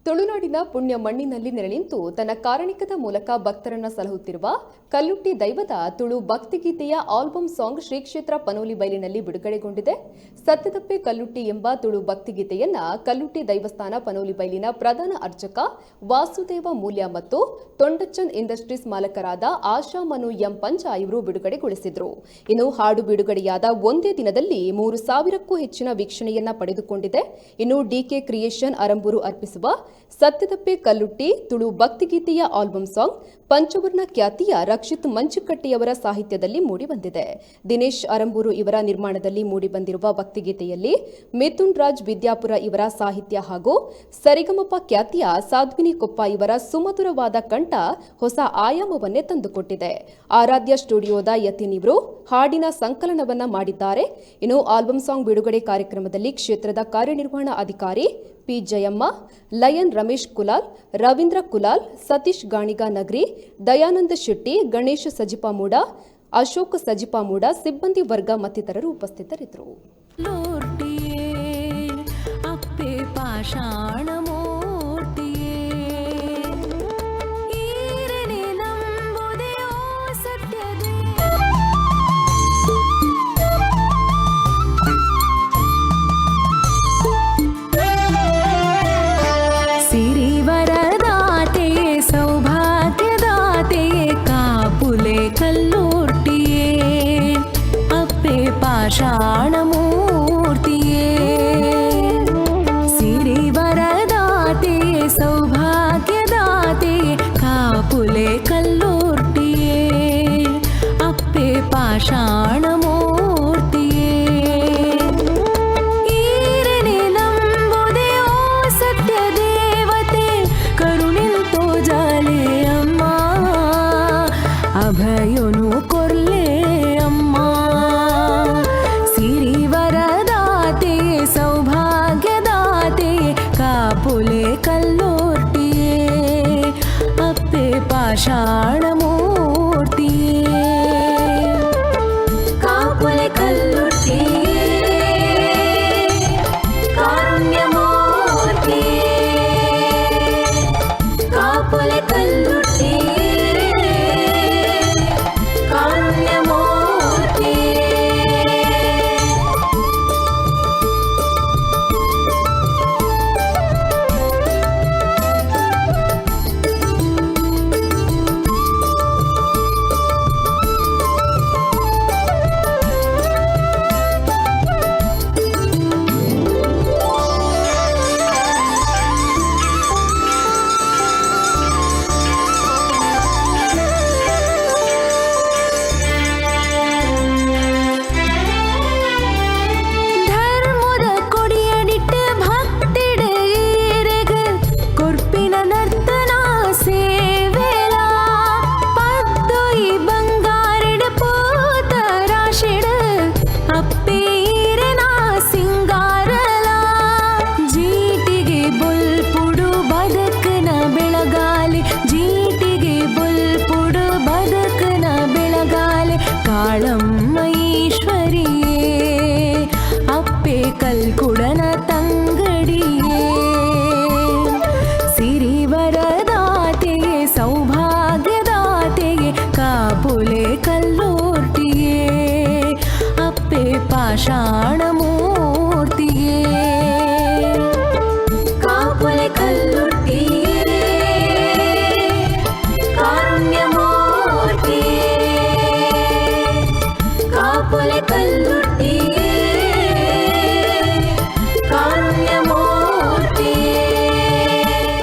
ತುಳುನಾಡಿನ ಪುಣ್ಯ ಮಣ್ಣಿನಲ್ಲಿ ನೆರಳಿಂತು ತನ್ನ ಕಾರಣಿಕದ ಮೂಲಕ ಭಕ್ತರನ್ನ ಸಲಹುತ್ತಿರುವ ಕಲ್ಲುಟ್ಟಿ ದೈವದ ತುಳು ಭಕ್ತಿಗೀತೆಯ ಆಲ್ಬಮ್ ಸಾಂಗ್ ಶ್ರೀ ಕ್ಷೇತ್ರ ಪನೋಲಿ ಬೈಲಿನಲ್ಲಿ ಬಿಡುಗಡೆಗೊಂಡಿದೆ. ಸತ್ಯದಪ್ಪೆ ಕಲ್ಲುಟ್ಟಿ ಎಂಬ ತುಳು ಭಕ್ತಿಗೀತೆಯನ್ನ ಕಲ್ಲುಟ್ಟಿ ದೈವಸ್ಥಾನ ಪನೋಲಿ ಬೈಲಿನ ಪ್ರಧಾನ ಅರ್ಚಕ ವಾಸುದೇವ ಮೂಲ್ಯ ಮತ್ತು ತೊಂಡಚ್ಚನ್ ಇಂಡಸ್ಟ್ರೀಸ್ ಮಾಲಕರಾದ ಆಶಾ ಮನು ಎಂ ಪಂಚ ಇವರು ಬಿಡುಗಡೆಗೊಳಿಸಿದ್ರು. ಇನ್ನು ಹಾಡು ಬಿಡುಗಡೆಯಾದ ಒಂದೇ ದಿನದಲ್ಲಿ 3,000ಕ್ಕೂ ಹೆಚ್ಚಿನ ವೀಕ್ಷಣೆಯನ್ನ ಪಡೆದುಕೊಂಡಿದೆ. ಇನ್ನು ಡಿಕೆ ಕ್ರಿಯೇಷನ್ ಅರಂಬೂರು ಅರ್ಪಿಸುವ ಸತ್ಯದಪ್ಪೆ ಕಲ್ಲುಟ್ಟಿ ತುಳು ಭಕ್ತಿಗೀತೆಯ ಆಲ್ಬಮ್ ಸಾಂಗ್ ಪಂಚವರ್ಣ ಖ್ಯಾತಿಯ ರಕ್ಷಿತ್ ಮಂಚುಕಟ್ಟಿಯವರ ಸಾಹಿತ್ಯದಲ್ಲಿ ಮೂಡಿಬಂದಿದೆ. ದಿನೇಶ್ ಅರಂಬೂರು ಇವರ ನಿರ್ಮಾಣದಲ್ಲಿ ಮೂಡಿಬಂದಿರುವ ಭಕ್ತಿಗೀತೆಯಲ್ಲಿ ಮಿಥುನ್ ರಾಜ್ ವಿದ್ಯಾಪುರ ಇವರ ಸಾಹಿತ್ಯ ಹಾಗೂ ಸರಿಗಮಪ ಖ್ಯಾತಿಯ ಸಾಧ್ವಿನಿ ಕೊಪ್ಪ ಇವರ ಸುಮಧುರವಾದ ಕಂಠ ಹೊಸ ಆಯಾಮವನ್ನೇ ತಂದುಕೊಟ್ಟಿದೆ. ಆರಾಧ್ಯ ಸ್ಟುಡಿಯೋದ ಯತಿನ್ ಇವರು ಹಾಡಿನ ಸಂಕಲನವನ್ನ ಮಾಡಿದ್ದಾರೆ. ಇನ್ನು ಆಲ್ಬಮ್ ಸಾಂಗ್ ಬಿಡುಗಡೆ ಕಾರ್ಯಕ್ರಮದಲ್ಲಿ ಕ್ಷೇತ್ರದ ಕಾರ್ಯನಿರ್ವಹಣಾ ಅಧಿಕಾರಿ ಪಿ ಜಯಮ್ಮ, ಲಯನ್ ರಮೇಶ್ ಕುಲಾಲ್, ರವೀಂದ್ರ ಕುಲಾಲ್, ಸತೀಶ್ ಗಾಣಿಗ ನಗರಿ, ದಯಾನಂದ ಶೆಟ್ಟಿ, ಗಣೇಶ್ ಸಜಿಪಾಮೂಡ, ಅಶೋಕ್ ಸಜಿಪಾಮೂಡ, ಸಿಬ್ಬಂದಿ ವರ್ಗ ಮತ್ತಿತರರು ಉಪಸ್ಥಿತರಿದ್ದರು. ಪಾಷಾಣಮೂರ್ತಿಯೇ ಸಿರಿವರದಾತೆ ಸೌಭಾಗ್ಯದಾತೆ ಕಾಪುಲೆ ಕಲ್ಲೂರ್ಟಿಯೇ ಅಪ್ಪೆ ಪಾಷಾಣಮೂರ್ತಿಯೇ ಈರನೆ ನಂಬುದೆ ಓ ಸತ್ಯ ದೇವತೆ ಕರುಣಿಂತೋ ಜಾಲೆ ಅಮ್ಮ ಅಭಯನು ಕೊರ್ಲೆ ಕಲ್ಲೋರ್ಟಿಯೇ ಅಪ್ಪೆ ಪಾಷಾಣಮೂರ್ತಿಯೇ ಕಾಪುಲೆ ಕಲ್ಲೊಟ್ಟಿಯೇ ಕಾರುಣ್ಯಮೂರ್ತಿಯೇ ಕಾಪುಲೆ ಕಲ್ಲೊಟ್ಟಿಯೇ ಕಾರುಣ್ಯಮೂರ್ತಿಯೇ ಕಲ್ಕುಡನ ತಂಗಡಿಯೇ ಸಿರಿವರದಾತೆಗೆ ಸೌಭಾಗ್ಯದಾತೆಗೆ ಕಾಪುಲೆ ಕಲ್ಲೋರ್ಟಿಯೇ ಅಪ್ಪೆ ಪಾಷಾಣಮೂರ್ತಿಯೇ ಕಾಪುಲೆ ಕಲ್ಲೊಟ್ಟಿಯೇ ಕಾರುಣ್ಯಮೂರ್ತಿಯೇ ಕಾಪುಲೆ